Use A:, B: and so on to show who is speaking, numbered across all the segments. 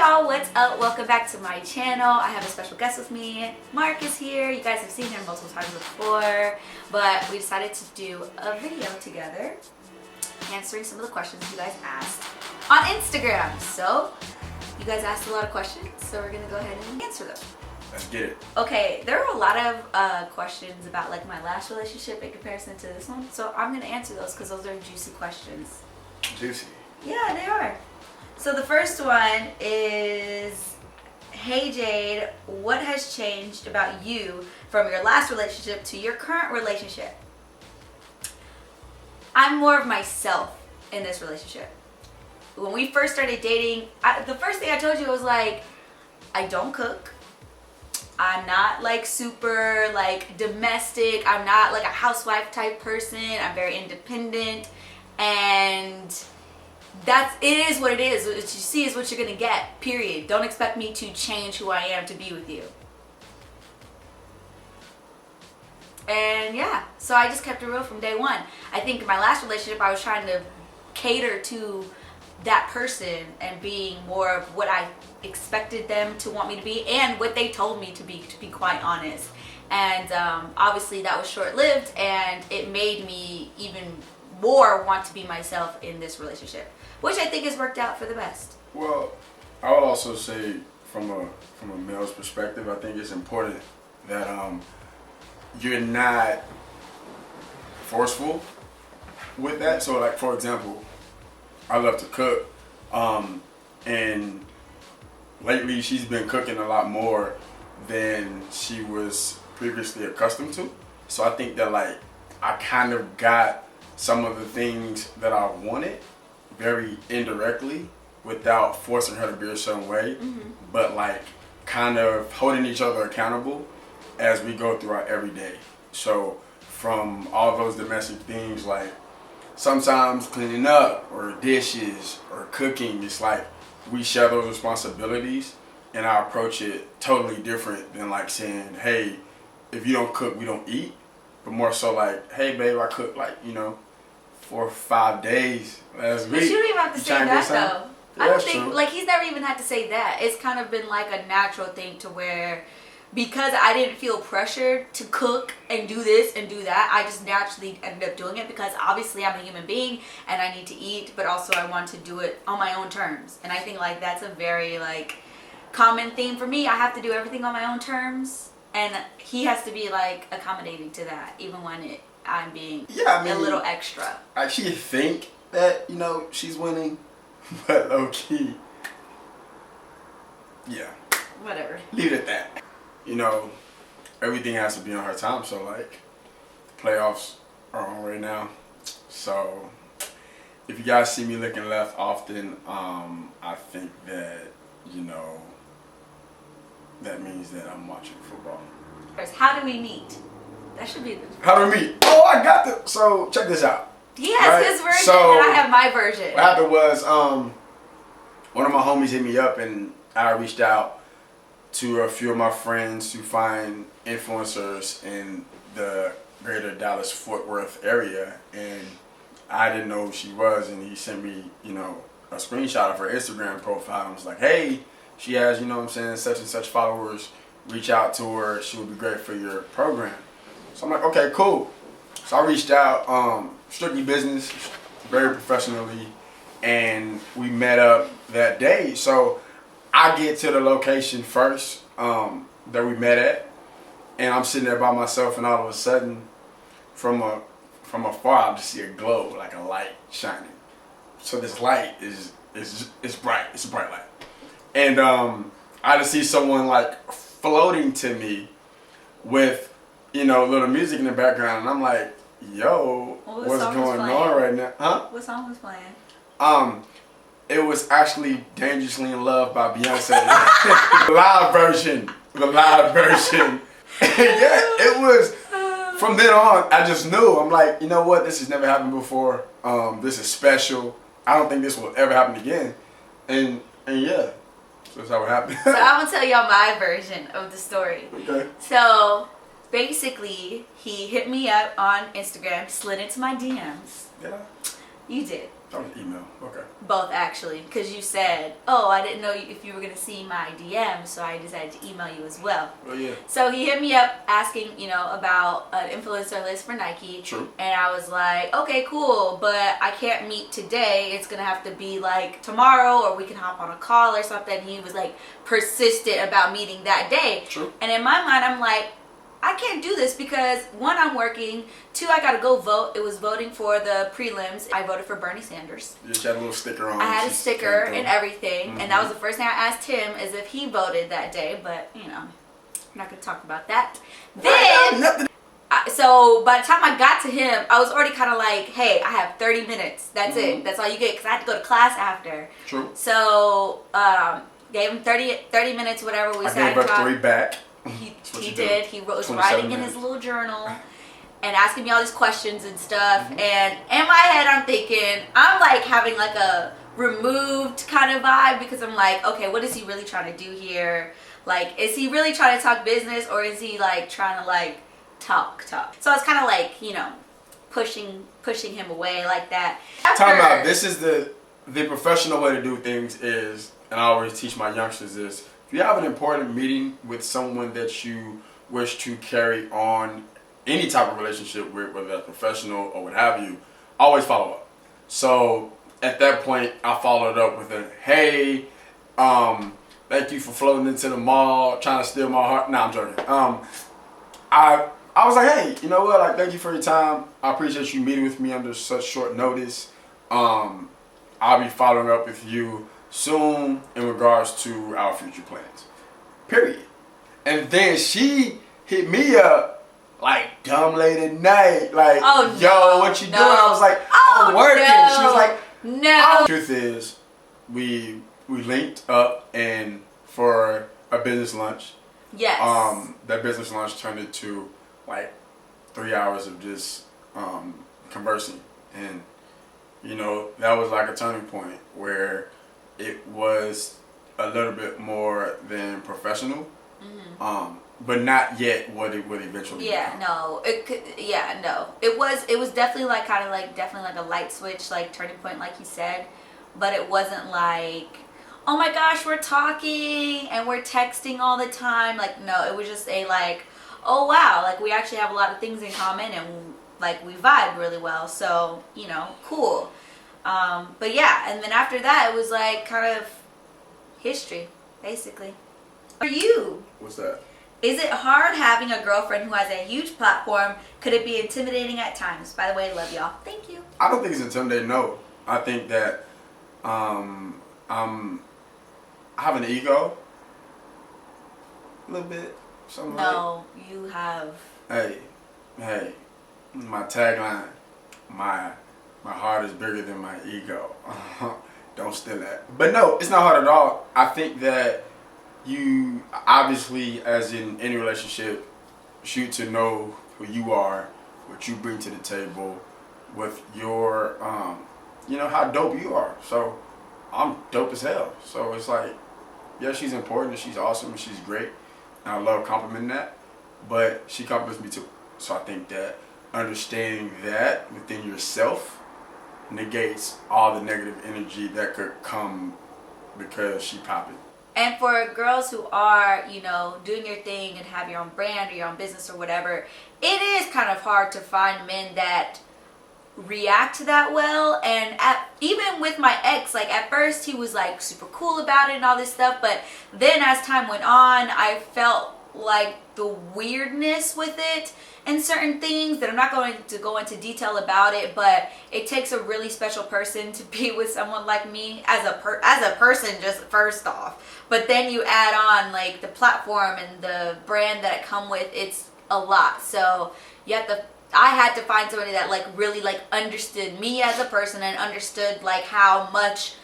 A: y'all, what's up? Welcome back to my channel. I have a special guest with me. Mark is here. You guys have seen him multiple times before, but we decided to do a video together answering some of the questions you guys asked on Instagram. So you guys asked a lot of questions, so we're gonna go ahead and answer them.
B: Let's get it.
A: Okay, there were a lot of questions about like my last relationship in comparison to this one, so I'm gonna answer those because those are juicy questions.
B: Juicy.
A: Yeah, they are. So the first one is, hey Jade, what has changed about you from your last relationship to your current relationship? I'm more of myself in this relationship. When we first started dating, the first thing I told you was like, I don't cook. I'm not like super like domestic. I'm not like a housewife type person. I'm very independent, and it is what it is. What you see is what you're gonna get, period. Don't expect me to change who I am to be with you. And yeah, so I just kept it real from day one. I think in my last relationship I was trying to cater to that person and being more of what I expected them to want me to be and what they told me to be quite honest. And obviously that was short-lived, and it made me even more want to be myself in this relationship, which I think has worked out for the best.
B: Well, I would also say from a male's perspective, I think it's important that you're not forceful with that. So like, for example, I love to cook, and lately she's been cooking a lot more than she was previously accustomed to. So I think that like I kind of got some of the things that I wanted very indirectly without forcing her to be a certain way, but like kind of holding each other accountable as we go through our everyday. So from all those domestic things, like sometimes cleaning up or dishes or cooking, it's like we share those responsibilities, and I approach it totally different than like saying, hey, if you don't cook, we don't eat. But more so like, hey babe, I cook like, 4 or 5 days last week.
A: But you don't even have to say that though.
B: Yeah,
A: I don't think,
B: true.
A: like, he's never even had to say that. It's kind of been like a natural thing to where, because I didn't feel pressured to cook and do this and do that, I just naturally ended up doing it because obviously I'm a human being and I need to eat, but also I want to do it on my own terms. And I think like that's a very like common theme for me. I have to do everything on my own terms, and he has to be like accommodating to that, even when I'm being a little extra.
B: I actually think that, she's winning, but low key, yeah.
A: Whatever.
B: Leave it at that. Everything has to be on her time, so like, the playoffs are on right now. So, if you guys see me looking left often, I think that, that means that I'm watching football.
A: How do we meet? That should be the...
B: How do we meet? Oh, I got the... So, check this out.
A: He has his version and I have my version.
B: What happened was, one of my homies hit me up, and I reached out to a few of my friends to find influencers in the greater Dallas-Fort Worth area, and I didn't know who she was, and he sent me, a screenshot of her Instagram profile, and was like, hey, she has, such and such followers, reach out to her, she would be great for your program. So I'm like, okay, cool. So I reached out, strictly business, very professionally, and we met up that day. So I get to the location first that we met at, and I'm sitting there by myself, and all of a sudden, from afar, I just see a glow, like a light shining. So this light is bright. It's a bright light, and I just see someone like floating to me with little music in the background, and I'm like, yo, what's going on right now? Huh?
A: What song was playing?
B: It was actually Dangerously in Love by Beyonce. The live version. Yeah, it was. From then on, I just knew. I'm like, you know what? This has never happened before. This is special. I don't think this will ever happen again. And yeah, so that's how it happened.
A: So I'm gonna tell y'all my version of the story.
B: Okay.
A: So basically, he hit me up on Instagram, slid into my DMs.
B: Yeah.
A: You did.
B: That was email. Okay.
A: Both, actually, because you said, oh, I didn't know if you were going to see my DM, so I decided to email you as well.
B: Oh, yeah.
A: So he hit me up asking, about an influencer list for Nike.
B: True.
A: And I was like, okay, cool, but I can't meet today. It's going to have to be like tomorrow, or we can hop on a call or something. He was like persistent about meeting that day.
B: True.
A: And in my mind, I'm like, I can't do this because, one, I'm working. Two, I got to go vote. It was voting for the prelims. I voted for Bernie Sanders.
B: You just had a little sticker on.
A: I had a sticker and everything.
B: Mm-hmm.
A: And that was the first thing I asked him, is if he voted that day. But, I'm not going to talk about that. Then, so by the time I got to him, I was already kind of like, hey, I have 30 minutes. That's it. That's all you get, because I had to go to class after.
B: True.
A: So, gave him 30 minutes, whatever. We
B: sat gave her 3 back.
A: He did. He was writing in his little journal and asking me all these questions and stuff. Mm-hmm. And in my head, I'm thinking, I'm like having like a removed kind of vibe, because I'm like, okay, what is he really trying to do here? Like, is he really trying to talk business, or is he like trying to like talk? So I was kind of like, pushing him away like that.
B: Time out. This is the professional way to do things is, and I always teach my youngsters this. If you have an important meeting with someone that you wish to carry on any type of relationship with, whether that's professional or what have you, always follow up. So at that point, I followed up with a, hey, thank you for floating into the mall, trying to steal my heart. No, I'm joking. I was like, hey, you know what? Like, thank you for your time. I appreciate you meeting with me under such short notice. I'll be following up with you soon in regards to our future plans. Period. And then she hit me up like dumb late at night, like, yo, what you doing? I was like, I'm working.
A: No.
B: She was like,
A: no.
B: Truth is, we linked up and for a business lunch.
A: Yes.
B: That business lunch turned into like 3 hours of just conversing, and that was like a turning point where it was a little bit more than professional, but not yet what it would eventually become.
A: No, it could. Yeah, no, it was definitely like kind of like definitely like a light switch, like turning point, like you said, but it wasn't like, oh my gosh, we're talking and we're texting all the time. Like, no, it was just a like, oh wow, like we actually have a lot of things in common and like we vibe really well. So cool. But yeah, and then after that, it was like kind of history, basically. For you,
B: What's that?
A: Is it hard having a girlfriend who has a huge platform? Could it be intimidating at times? By the way, love y'all. Thank you.
B: I don't think it's intimidating. No, I think that I have an ego, a little bit. Something
A: no, you have.
B: Hey, my tagline, my heart is bigger than my ego. Don't steal that. But no, it's not hard at all. I think that you obviously, as in any relationship, shoot to know who you are, what you bring to the table, with your, how dope you are. So I'm dope as hell. So it's like, yeah, she's important and she's awesome and she's great. And I love complimenting that. But she compliments me too. So I think that understanding that within yourself negates all the negative energy that could come because she popping.
A: And for girls who are, doing your thing and have your own brand or your own business or whatever, it is kind of hard to find men that react that well. And even with my ex, like at first he was like super cool about it and all this stuff, but then as time went on, I felt like the weirdness with it and certain things that I'm not going to go into detail about it, but it takes a really special person to be with someone like me as a person, just first off. But then you add on like the platform and the brand that it come with, it's a lot. So I had to find somebody that like really like understood me as a person and understood like how much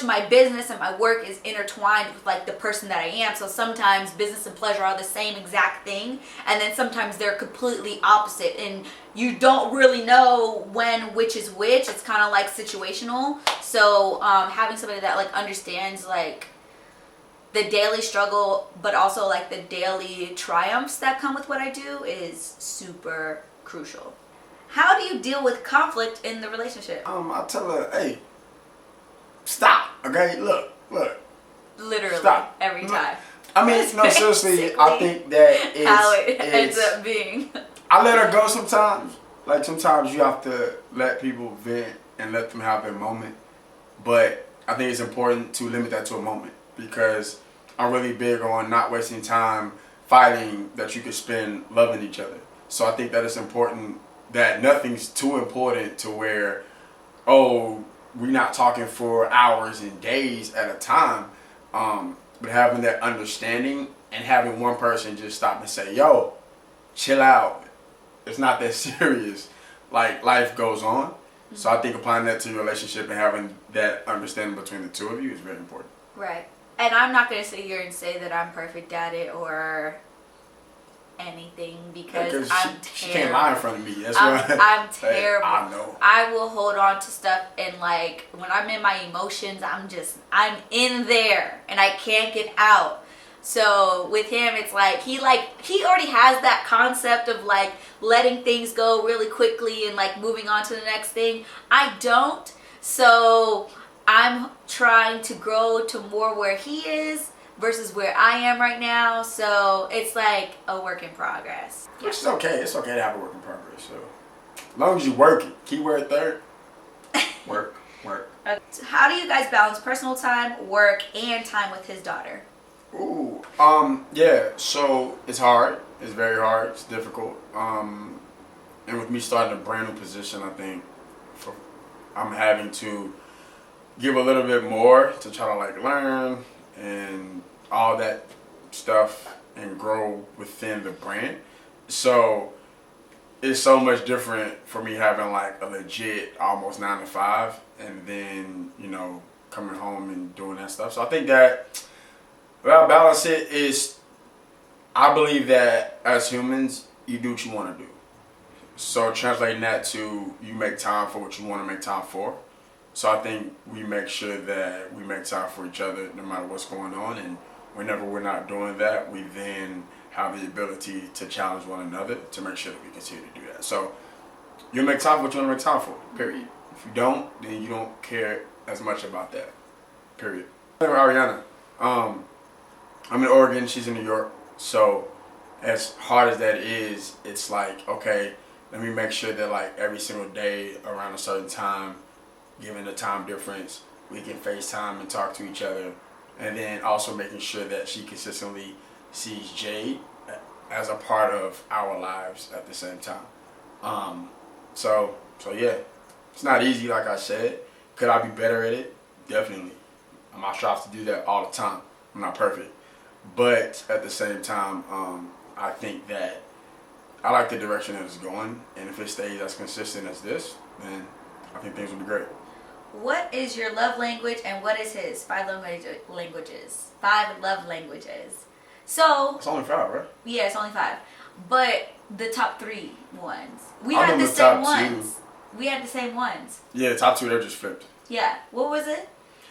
A: my business and my work is intertwined with like the person that I am. So sometimes business and pleasure are the same exact thing, and then sometimes they're completely opposite, and you don't really know which is which. It's kind of like situational. So having somebody that like understands like the daily struggle, but also like the daily triumphs that come with what I do is super crucial. How do you deal with conflict in the relationship?
B: I tell her, hey, stop. Okay, look.
A: Literally,
B: Stop.
A: every time.
B: I mean, no, seriously, I think that it's
A: how it ends up being.
B: I let her go sometimes. Like sometimes you have to let people vent and let them have their moment. But I think it's important to limit that to a moment because I'm really big on not wasting time fighting that you could spend loving each other. So I think that it's important that nothing's too important to where, oh, we're not talking for hours and days at a time. But having that understanding and having one person just stop and say, yo, chill out. It's not that serious. Like, life goes on. So I think applying that to your relationship and having that understanding between the two of you is very important.
A: Right. And I'm not going to sit here and say that I'm perfect at it or anything because I'm terrible.
B: She can't lie in front of me. That's
A: I'm terrible.
B: I know.
A: I will hold on to stuff and like when I'm in my emotions, I'm in there and I can't get out. So with him, it's like he already has that concept of like letting things go really quickly and like moving on to the next thing. I don't. So I'm trying to grow to more where he is versus where I am right now. So it's like a work in progress.
B: Which is okay. It's okay to have a work in progress. So as long as you work it. Keyword third. Work.
A: How do you guys balance personal time, work, and time with his daughter?
B: Ooh. Yeah. So it's hard. It's very hard. It's difficult. And with me starting a brand new position, I think I'm having to give a little bit more to try to like learn and all that stuff and grow within the brand. So it's so much different for me having like a legit almost 9 to 5 and then, coming home and doing that stuff. So I think that what I balance it is I believe that as humans, you do what you want to do. So translating that to you make time for what you want to make time for. So I think we make sure that we make time for each other no matter what's going on. And whenever we're not doing that, we then have the ability to challenge one another to make sure that we continue to do that. So you make time for what you want to make time for, period. If you don't, then you don't care as much about that, period. Ariana, I'm in Oregon, she's in New York. So as hard as that is, it's like, okay, let me make sure that like every single day around a certain time, given the time difference, we can FaceTime and talk to each other. And then also making sure that she consistently sees Jade as a part of our lives at the same time. So yeah, it's not easy, like I said. Could I be better at it? Definitely. I strive to do that all the time. I'm not perfect. But at the same time, I think that I like the direction that it's going. And if it stays as consistent as this, then I think things will be great.
A: What is your love language and what is his? 5 languages. 5 love languages. So
B: It's only 5, right?
A: yeah, it's only 5. But the top 3 ones. We
B: I
A: had
B: know
A: the
B: the
A: same
B: top
A: ones. We had the same ones.
B: Yeah, the top 2, they're just flipped.
A: Yeah. What was it?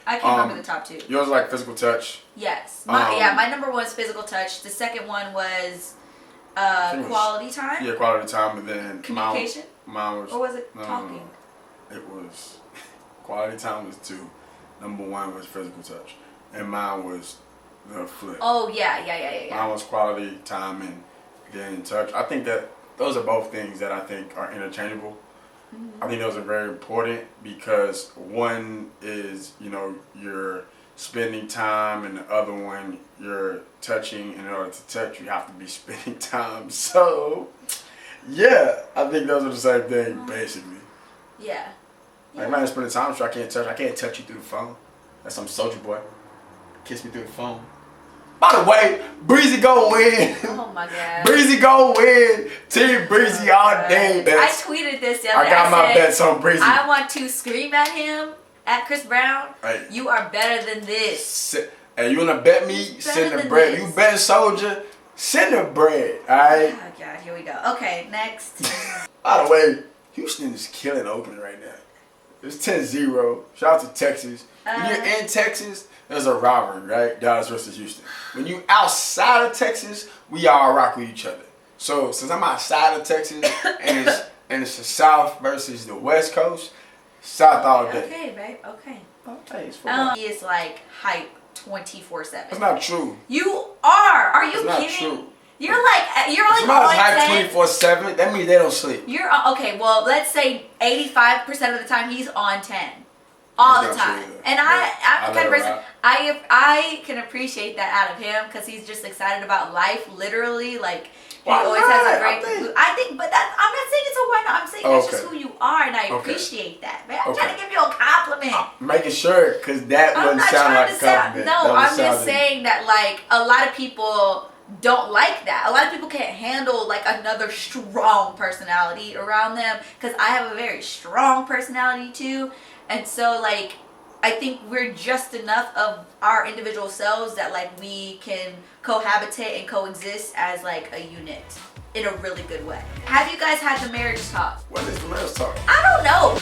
A: I can't remember the top 2.
B: Yours like physical touch.
A: Yes. My number 1 is physical touch. The second one was quality time.
B: Yeah, quality time, and then
A: Communication.
B: Mine was.
A: Or was it talking?
B: No. It was quality time was 2. Number 1 was physical touch, and mine was the flip.
A: Oh yeah.
B: Mine was quality time and then touch. I think that those are both things that I think are interchangeable. I think those are very important because one is, you're spending time and the other one you're touching. In order to touch, you have to be spending time. So, yeah, I think those are the same thing, basically.
A: Yeah.
B: Like, I'm not spending time with you, I can't touch you through the phone. That's some soldier boy. Kiss me through the phone. By the way, Breezy gon' win.
A: Oh my god.
B: Breezy gon' win. Team Breezy all day,
A: I tweeted this the other day.
B: I got my bets on Breezy.
A: I want to scream at him, at Chris Brown.
B: Hey.
A: You are better than this.
B: Hey, you wanna bet me? Send the bread. You bet soldier. Send the bread. Alright?
A: Oh god, here we go. Okay, next.
B: By the way, Houston is killing Oakland right now. It's 10-0. Shout out to Texas. When you're in Texas, there's a rivalry, right? Dallas versus Houston. When you outside of Texas, we all rock with each other. So since I'm outside of Texas and it's and it's the South versus the West Coast, South all day.
A: Okay, babe. Okay.
B: Okay, it's fine.
A: He is like hype 24/7.
B: That's not true.
A: You are. Are you
B: That's
A: kidding?
B: not true.
A: You're like
B: Somebody's
A: on
B: hype
A: 10.
B: 24/7. That means they don't sleep.
A: You're okay. Well, let's say 85% of the time he's on 10, all the
B: That's not
A: time.
B: true either.
A: And
B: Yeah.
A: I'm the kind of
B: let it
A: person
B: rock.
A: I can appreciate that out of him because he's just excited about life. Literally, like he
B: Why
A: always
B: not?
A: has a great. I think, but that's I'm not saying it's a why not. I'm saying that's just
B: Okay.
A: who you are, and I
B: Okay.
A: appreciate that, man. I'm
B: Okay.
A: trying to give you a compliment.
B: Making sure, because that
A: I'm
B: wouldn't
A: not
B: sound
A: trying
B: like
A: to
B: a
A: sound.
B: compliment.
A: No,
B: That would
A: I'm just
B: sound-
A: saying that like a lot of people don't like that. A lot of people can't handle like another strong personality around them because I have a very strong personality too, and so like I think we're just enough of our individual selves that like we can cohabitate and coexist as like a unit in a really good way. Have you guys had the marriage talk?
B: What is the marriage talk?
A: I don't know.